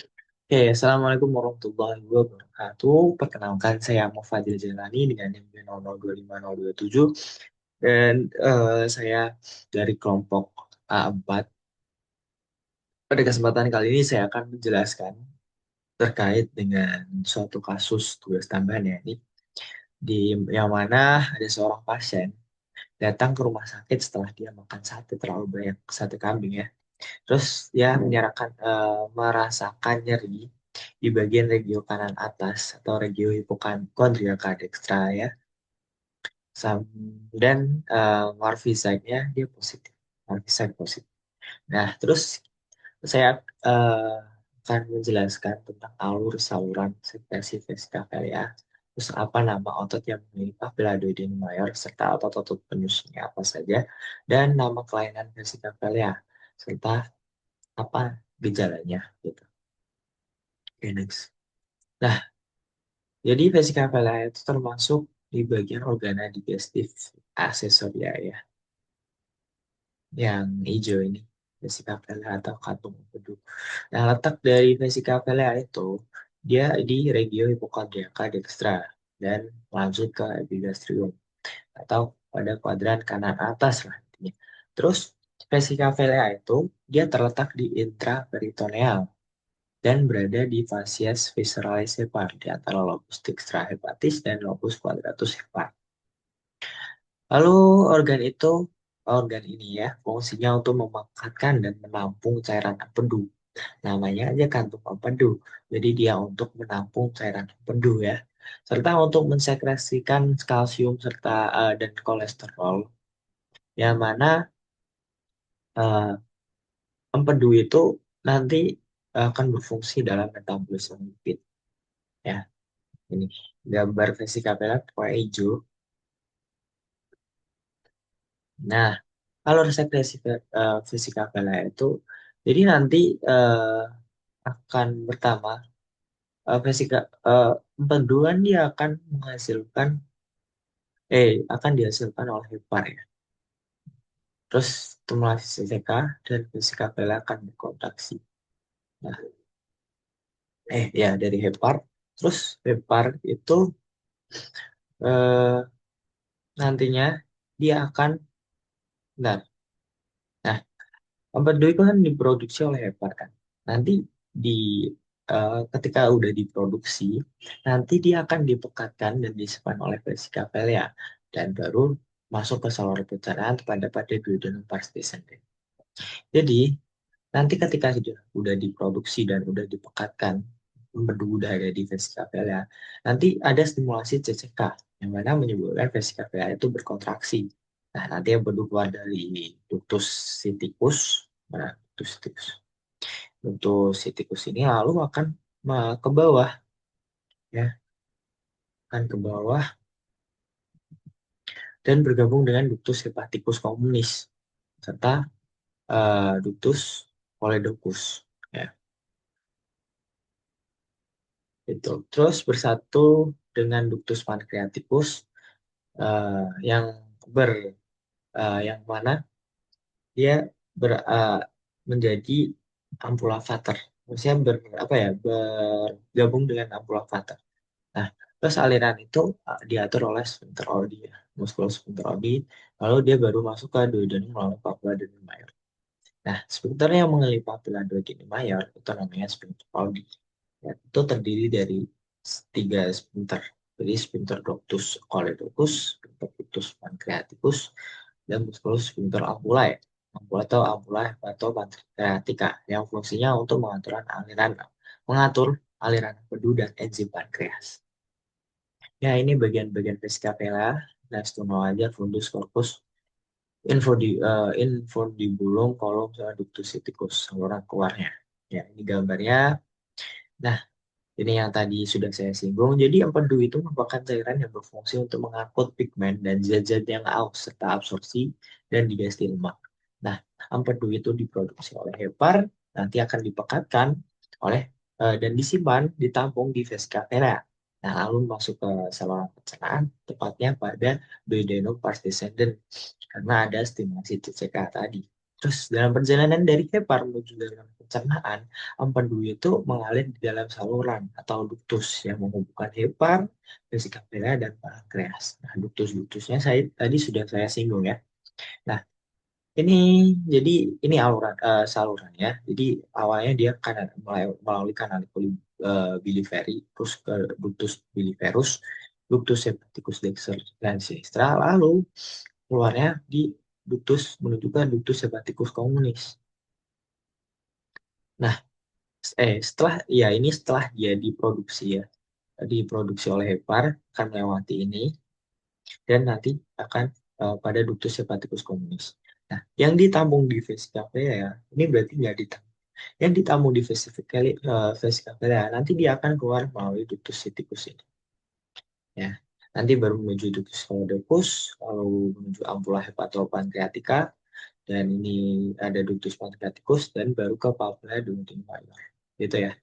Oke, Assalamualaikum warahmatullahi wabarakatuh. Perkenalkan, saya Mufadir Jalani dengan NIM 002507 dan saya dari kelompok A4. Pada kesempatan kali ini saya akan menjelaskan terkait dengan suatu kasus tugas tambahan ya ini di yang mana ada seorang pasien datang ke rumah sakit setelah dia makan sate terlalu banyak sate kambing ya. Terus dia merasakan nyeri di bagian regio kanan atas atau regio hipokondria dextra ya. Dan warfarin-nya dia positif. Warfarin positif. Nah, terus saya eh, akan menjelaskan tentang alur saluran sekresi vesikavel ya. Terus apa nama otot yang memiliki papilla mayor serta otot-otot penyusunnya apa saja dan nama kelainan vesikavel ya serta apa gejalanya gitu. Oke, next. Nah, jadi vesikavelia itu termasuk di bagian organa digestif aksesoria ya, yang hijau ini, vesikavelia atau kantung empedu. Nah, letak dari vesikavelia itu, dia di regio hipokondriaka dextra dan lanjut ke epigastrium atau pada kuadran kanan atas lah intinya. Terus vesikavelia itu dia terletak di intraperitoneal dan berada di fasies visceralis hepar di antara lobus dextra hepatis dan lobus quadratus hepar. Lalu organ ini ya fungsinya untuk memakatkan dan menampung cairan empedu. Namanya aja kantung empedu. Jadi dia untuk menampung cairan empedu ya. Serta untuk mensekresikan kalsium serta dan kolesterol. Yang mana eh, empedu itu nanti akan berfungsi dalam metabolisme lipid ya. Ini gambar vesikaveler warna hijau. Nah, kalau resep vesikaveler itu, jadi nanti eh, akan pertama vesika empeduan dia akan menghasilkan akan dihasilkan oleh hepar ya. Terus stimulasi CCK dan vesikaveler akan berkontraksi. Nah, ya dari hepar. Terus hepar itu eh, nantinya dia akan, nah, nah empedu itu kan diproduksi oleh hepar kan. Nanti di ketika udah diproduksi, nanti dia akan dipekatkan dan disimpan oleh vesikavelia dan baru masuk ke saluran pencernaan pada duodenum pars descendens. Jadi nanti ketika udah diproduksi dan udah dipekatkan, empedu udah ada di vesikavelia, nanti ada stimulasi CCK yang mana menyebabkan vesikavelia itu berkontraksi. Nah, nanti yang keluar dari ductus siticus, nah, ductus siticus. Ductus siticus ini lalu akan ke bawah, ya, akan ke bawah dan bergabung dengan ductus hepaticus communis serta ductus choledocus, ya, itu. Terus bersatu dengan ductus pancreaticus yang ber yang mana dia menjadi ampula vater. Maksudnya apa ya, bergabung dengan ampula vater. Nah, terus aliran itu diatur oleh sphincter Oddi ya, musculus sphincter Oddi, lalu dia baru masuk ke duodenum melalui papilla duodenum mayor. Nah, sphincter yang mengelilingi papilla duodenum mayor itu namanya sphincter Oddi. Ya, itu terdiri dari tiga sphincter. Jadi sphincter ductus choledocus, sphincter ductus pancreaticus, dan musculus sphincter ampullae. Ampulla atau ampulla hepatopancreatica yang fungsinya untuk mengatur aliran empedu dan enzim pankreas. Ya, ini bagian-bagian vesicapella, diastema aja, fundus, corpus, infundibulum, kolom, sama ductus siticus, saluran keluarnya. Ya, ini gambarnya. Nah, ini yang tadi sudah saya singgung. Jadi empedu itu merupakan cairan yang berfungsi untuk mengangkut pigmen dan zat-zat yang aus serta absorpsi dan digesti lemak. Nah, empedu itu diproduksi oleh hepar, nanti akan dipekatkan oleh dan disimpan, ditampung di vesicapella. Nah, lalu masuk ke saluran pencernaan, tepatnya pada duodenum pars descendens, karena ada stimulasi CCK tadi. Terus dalam perjalanan dari hepar menuju dalam pencernaan, empedu itu mengalir di dalam saluran atau ductus yang menghubungkan hepar, vesika vilea, dan pankreas. Nah, ductus-ductusnya saya tadi sudah saya singgung ya. Nah, ini jadi ini saluran ya. Jadi awalnya dia kanan melalui kanal biliary, terus ke ductus biliferus, ductus hepaticus dexter dan sinistra, lalu keluarnya di ductus menuju ke ductus hepaticus communis. Nah, setelah ya ini setelah dia diproduksi ya, diproduksi oleh hepar akan melewati ini dan nanti akan pada ductus hepaticus communis. Nah, yang ditampung di vesika ya, ini berarti nggak ditampung. Yang ditampung di vesika ya, nanti dia akan keluar melalui ductus siticus ini. Ya, nanti baru menuju ductus caudicus, lalu menuju ampula hepatopankreatika, dan ini ada ductus pankreaticus, dan baru ke papilla duodenum mayor. Gitu ya.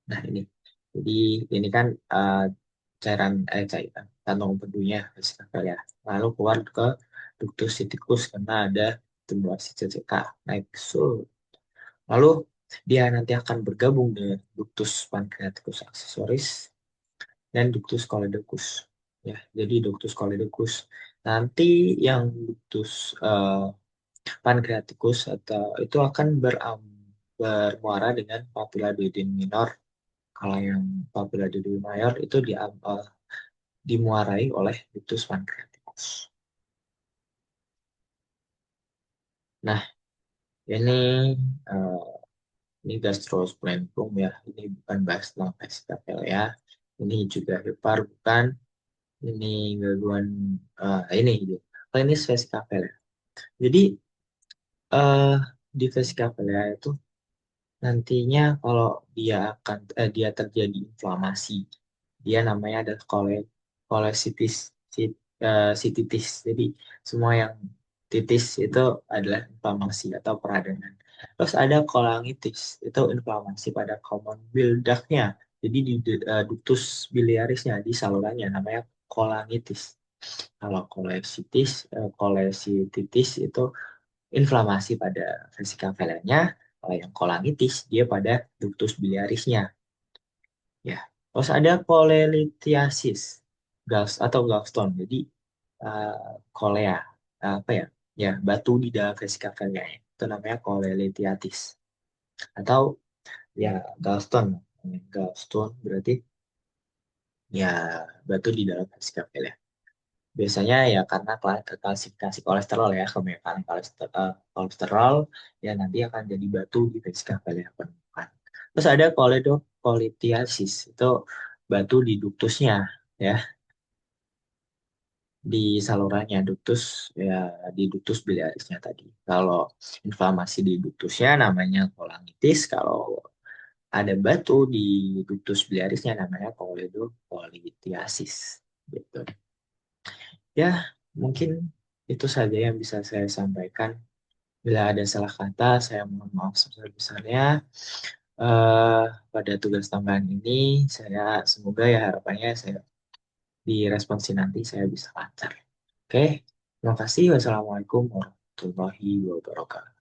Nah, ini. Jadi ini kan cairan kantong empedunya wastafel ya. Lalu keluar ke ductus siticus karena ada tumbuhan si CCK naik lalu dia nanti akan bergabung dengan ductus pancreaticus accessoris dan ductus coledocus. Ya, jadi ductus coledocus nanti yang ductus pancreaticus atau itu akan bermuara dengan papilla duodenum minor. Kalau yang papilla duodenum mayor itu dimuarai oleh ductus pancreaticus. Nah, ini eh, ini gastrosplenium ya. Ini bukan bahas tentang vesicapel ya. Ini juga hepar bukan. Ini gangguan ini gitu. Klinis vesicapel ya. Jadi eh di vesicapel ya itu nantinya kalau dia terjadi inflamasi, dia namanya adalah kolesitis sitis. Jadi semua yang titis itu adalah inflamasi atau peradangan. Terus ada kolangitis, itu inflamasi pada common bile duct-nya. Jadi di ductus biliarisnya di salurannya namanya kolangitis. Kalau kolesititis itu inflamasi pada vesika velanya. Kalau yang kolangitis dia pada ductus biliarisnya. Ya, terus ada kolelithiasis, atau gallstone. Jadi kolea, apa ya? Ya, batu di dalam vesika velanya. Itu namanya kolelithiasis. Atau ya gallstone. Gallstone berarti ya batu di dalam vesika velanya. Biasanya ya karena klasifikasi kolesterol ya, kebanyakan kolesterol ya nanti akan jadi batu di vesika velanya permukaan. Terus ada koledokolitiasis, itu batu di duktusnya ya, di salurannya duktus ya, di duktus biliarisnya tadi. Kalau inflamasi di duktusnya namanya kolangitis, kalau ada batu di duktus biliarisnya namanya koledokolitiasis gitu. Ya, mungkin itu saja yang bisa saya sampaikan. Bila ada salah kata, saya mohon maaf sebesar-besarnya. Eh, Pada tugas tambahan ini, saya semoga ya harapannya saya di responsi nanti saya bisa lancar. Oke, terima kasih. Wassalamualaikum warahmatullahi wabarakatuh.